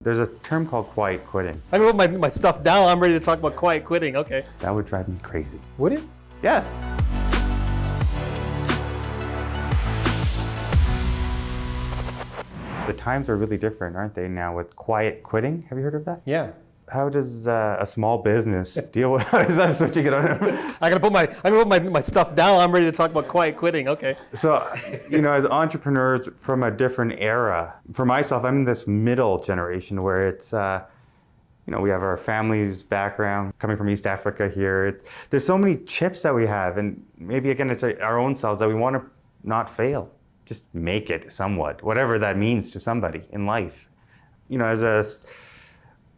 There's a term called quiet quitting. I wrote my stuff down. I'm ready to talk about quiet quitting. Okay. That would drive me crazy. Would it? Yes. The times are really different, aren't they, now with quiet quitting? Have you heard of that? Yeah. How does a small business deal with that? I'm switching it on. I wrote my stuff down. I'm ready to talk about quiet quitting. Okay. So, as entrepreneurs from a different era, for myself, I'm in this middle generation where it's, we have our family's background coming from East Africa here. There's so many chips that we have, and maybe again, it's our own selves that we want to not fail. Just make it somewhat, whatever that means to somebody in life.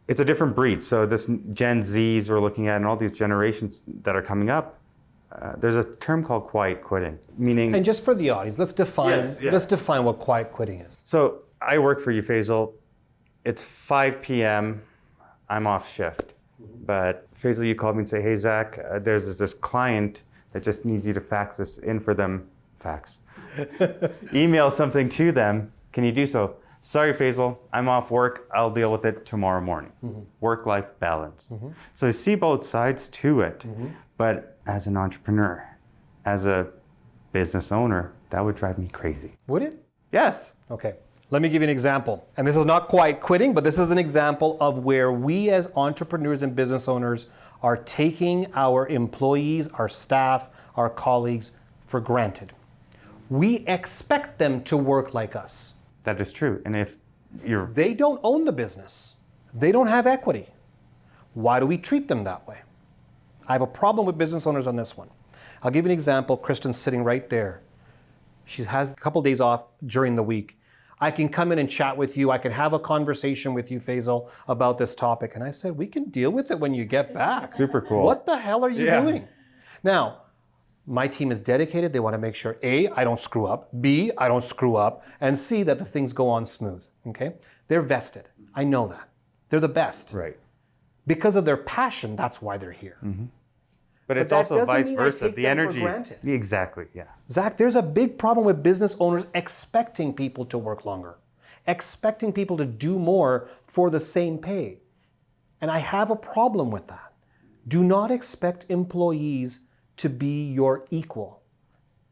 It's a different breed. So this Gen Zs we're looking at and all these generations that are coming up, there's a term called quiet quitting, meaning... And just for the audience, let's define what quiet quitting is. So I work for you, Faisal. It's 5 p.m. I'm off shift. But Faisal, you called me and say, hey, Zach, there's this client that just needs you to fax this in for them. Fax. Email something to them. Can you do so? Sorry, Faisal, I'm off work. I'll deal with it tomorrow morning. Mm-hmm. Work-life balance. Mm-hmm. So you see both sides to it. Mm-hmm. But as an entrepreneur, as a business owner, that would drive me crazy. Would it? Yes. Okay. Let me give you an example. And this is not quiet quitting, but this is an example of where we as entrepreneurs and business owners are taking our employees, our staff, our colleagues for granted. We expect them to work like us. That is true. And if they don't own the business, they don't have equity. Why do we treat them that way? I have a problem with business owners on this one. I'll give you an example. Kristen's sitting right there. She has a couple days off during the week. I can come in and chat with you. I can have a conversation with you, Faisal, about this topic. And I said, we can deal with it when you get back. Super cool. What the hell are you doing? Now, my team is dedicated. They want to make sure, A, I don't screw up, B, I don't screw up, and C, that the things go on smooth, okay? They're vested. I know that. They're the best. Right. Because of their passion, that's why they're here. Mm-hmm. But it's also vice versa. The energy. Exactly, yeah. Zach, there's a big problem with business owners expecting people to work longer, expecting people to do more for the same pay. And I have a problem with that. Do not expect employees to be your equal.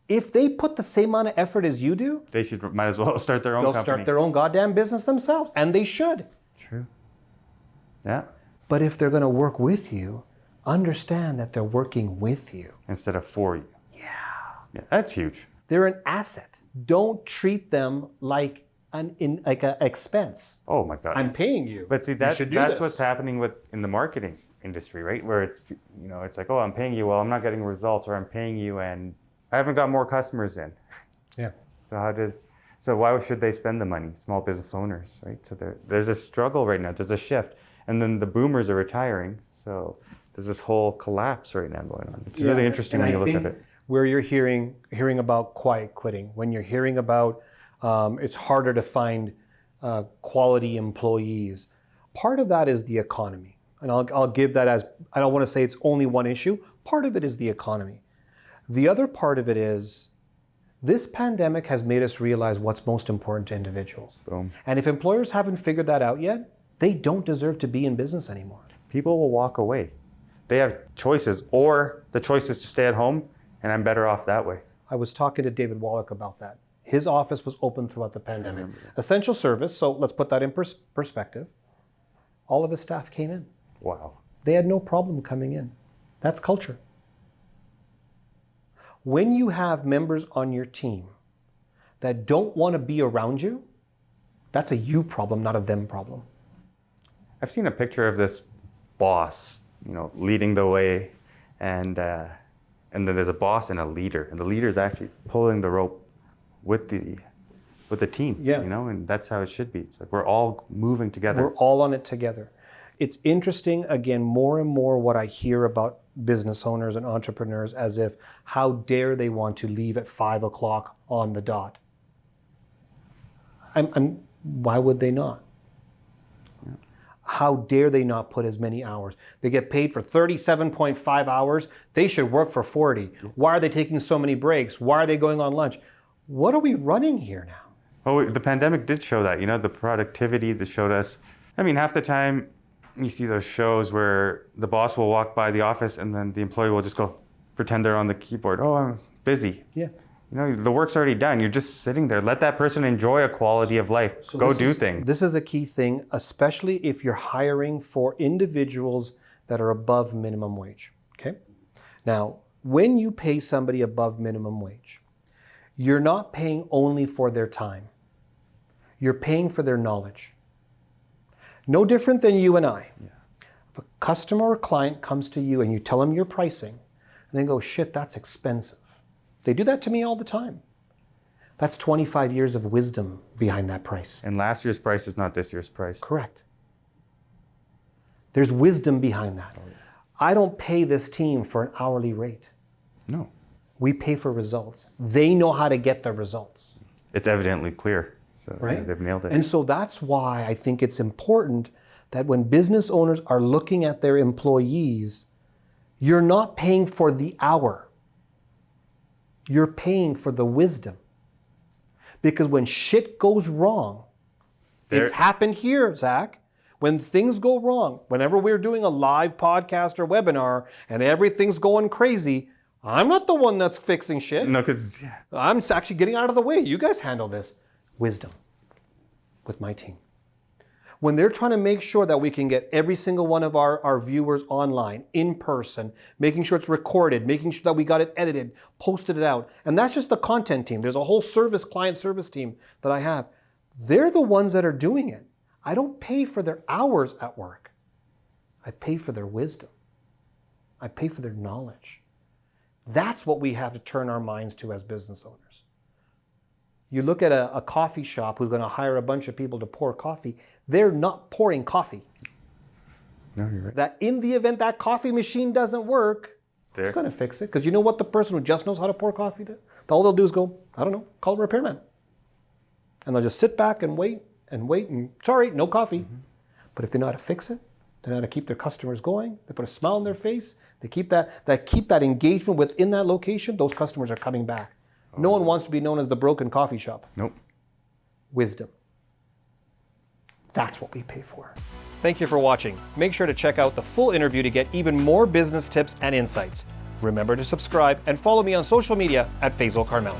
If they put the same amount of effort as you do, they might as well start their own company. They'll start their own goddamn business themselves, and they should. True. Yeah. But if they're going to work with you, understand that they're working with you. Instead of for you. Yeah. That's huge. They're an asset. Don't treat them like an expense. Oh my God. I'm paying you. But see, that's what's happening in the marketing industry, right? Where it's like, oh, I'm paying you, well, I'm not getting results, or I'm paying you and I haven't got more customers in. Yeah. So why should they spend the money? Small business owners, right? So there's a struggle right now. There's a shift, and then the boomers are retiring. So there's this whole collapse right now going on. It's really interesting when you look at it. Where you're hearing about quiet quitting, when you're hearing about it's harder to find quality employees, part of that is the economy. And I'll give that as, I don't want to say it's only one issue. Part of it is the economy. The other part of it is this pandemic has made us realize what's most important to individuals. Boom. And if employers haven't figured that out yet, they don't deserve to be in business anymore. People will walk away. They have choices, or the choice is to stay at home, and I'm better off that way. I was talking to David Wallach about that. His office was open throughout the pandemic. Essential service, so let's put that in perspective. All of his staff came in. Wow. They had no problem coming in. That's culture. When you have members on your team that don't want to be around you, that's a you problem, not a them problem. I've seen a picture of this boss, leading the way, and then there's a boss and a leader, and the leader is actually pulling the rope with the team. Yeah. And that's how it should be. It's like we're all moving together. We're all on it together. It's interesting, again, more and more what I hear about business owners and entrepreneurs as if, how dare they want to leave at 5 o'clock on the dot? Why would they not? Yeah. How dare they not put as many hours? They get paid for 37.5 hours. They should work for 40. Why are they taking so many breaks? Why are they going on lunch? What are we running here now? Oh, the pandemic did show that, the productivity that showed us I mean, half the time you see those shows where the boss will walk by the office and then the employee will just go pretend they're on the keyboard. Oh, I'm busy. Yeah. You know, the work's already done. You're just sitting there. Let that person enjoy a quality of life. Go do things. This is a key thing, especially if you're hiring for individuals that are above minimum wage. Okay? Now, when you pay somebody above minimum wage, you're not paying only for their time. You're paying for their knowledge. No different than you and I. Yeah. If a customer or client comes to you and you tell them your pricing, and they go, shit, that's expensive. They do that to me all the time. That's 25 years of wisdom behind that price. And last year's price is not this year's price. Correct. There's wisdom behind that. I don't pay this team for an hourly rate. No. We pay for results. They know how to get the results. It's evidently clear. So Right? they've nailed it. And so that's why I think it's important that when business owners are looking at their employees, you're not paying for the hour. You're paying for the wisdom. Because when shit goes wrong, it's happened here, Zach. When things go wrong, whenever we're doing a live podcast or webinar and everything's going crazy, I'm not the one that's fixing shit. No, because I'm actually getting out of the way. You guys handle this. Wisdom with my team. When they're trying to make sure that we can get every single one of our viewers online, in person, making sure it's recorded, making sure that we got it edited, posted it out. And that's just the content team. There's a whole client service team that I have. They're the ones that are doing it. I don't pay for their hours at work. I pay for their wisdom. I pay for their knowledge. That's what we have to turn our minds to as business owners. You look at a coffee shop who's going to hire a bunch of people to pour coffee. They're not pouring coffee. no, you're right. That in the event that coffee machine doesn't work, it's going to fix it. Because you know what the person who just knows how to pour coffee does? All they'll do is go, I don't know, call a repairman. And they'll just sit back and wait, and sorry, no coffee. Mm-hmm. But if they know how to fix it, they know how to keep their customers going, they put a smile on their face, they keep that engagement within that location, those customers are coming back. No one wants to be known as the broken coffee shop. Nope. Wisdom. That's what we pay for. Thank you for watching. Make sure to check out the full interview to get even more business tips and insights. Remember to subscribe and follow me on social media at Faisal Karmali.